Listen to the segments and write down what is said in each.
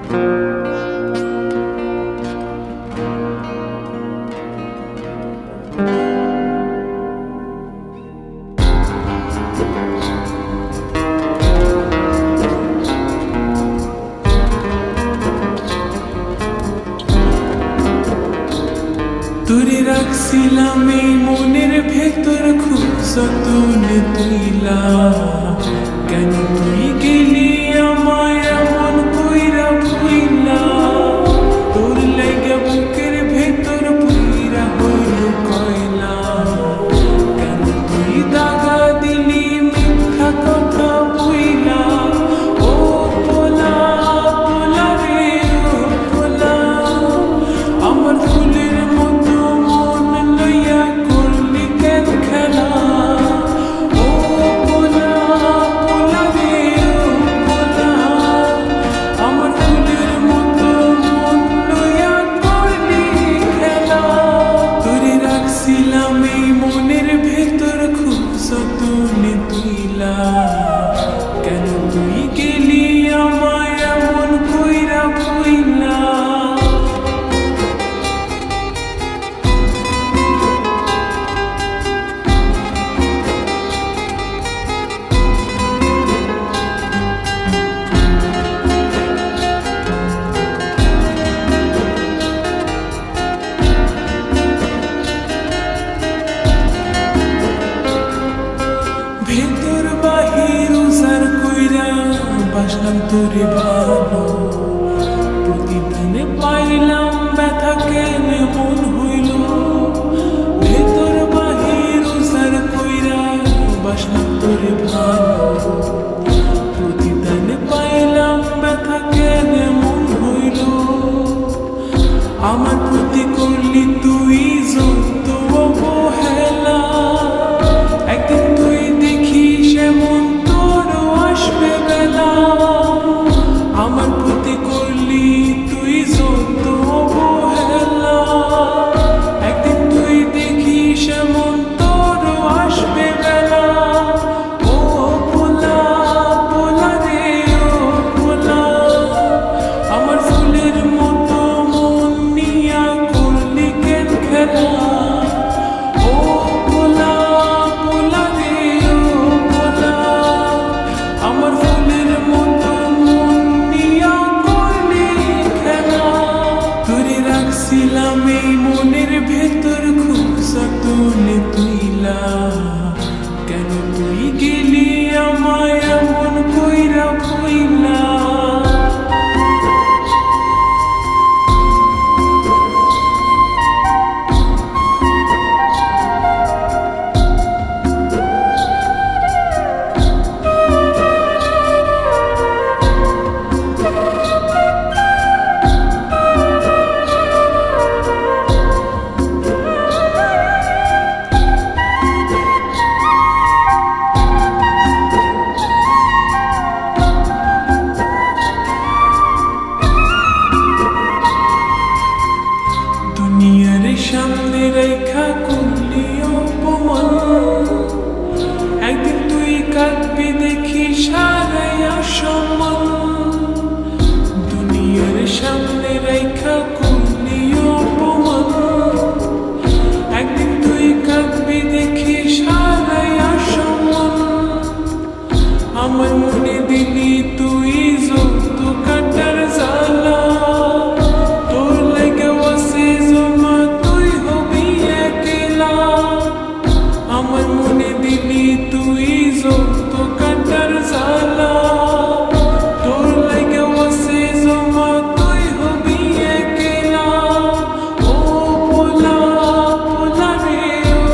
তোরে রাখছিলাম এই মনের ভেতর খুব যতনে তুইলা, কেন তুই গেলি আমায় এমন কইরা ভুইলা। তোর লাইগা বুকের ভেতর পুইরা হইল কয়লা, কেন তুই দাগা দিলি মিথ্যা কথা বইলা। ও পোলা পোলা রে ও পোলা, আমার ফুলের মতো কেন তুই গেলি আমায় এমন কইরা ভুইলা। ভেতর বাহির উজার কইরা বাসলাম তোরে ভালো, প্রতিদিনে পাইলাম ব্যথা কেন মন হইল। ভেতর বাহির উজার কইরা বাসলাম তোরে ভালো, প্রতিদিনে পাইলাম ব্যথা কেন মন হইল। আমার প্রতি করলি তুই যত অবহেলা, একদিন তুই দেখিস এমন তোরও আসবে বেলা। আমার প্রতি করলি তুই যত অবহেলা, একদিন তুই দেখিস এমন তোরও আসবে বেলা। ও পোলা পোলা রে ও পোলা, আমার ফুলের মতো মন নিয়া করলি কেন খেলা। ও পোলা পোলা রে ও পোলা, আমার ফুলের মতো মন নিয়া করলি খেলা। তোরে রাখছিলাম এই মনের ভেতর খুব যতনে তুইলা, কেন তুই গেলি আমায় এমন কইরা ভুইলা। দুনিয়ার সামনে রেখা করলি অপমান, একদিন তুই কাঁদবি দেখি সারাইয়া সম্মান। দুনিয়ার সামনে রেখা করলি অপমান, একদিন তুই কাঁদবি দেখি সারাইয়া সম্মান। আমার মনে দিলি তুই যত কাটার জ্বালা, তোর লেগে ওয়াসে জমা তুই হবি একলা। আমার মনে দিলি তুই যত কাটার জ্বালা, তোর লেগে ওয়াসে জমা তুই হবি একলা। ও পোলা পোলা রে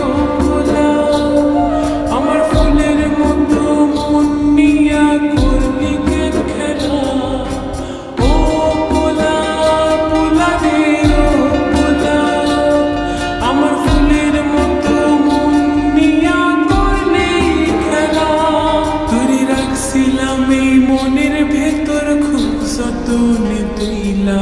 ও পোলা, আমার ফুলের মতো মন নিয়া করলি কেন খেলা। ও পোলা পোলা রে ও পোলা, আমার ফুলের মতো মন নিয়া করলি খেলা। তোরে রাখছিলাম এই মনের ভেতর খুব যতনে তুইলা।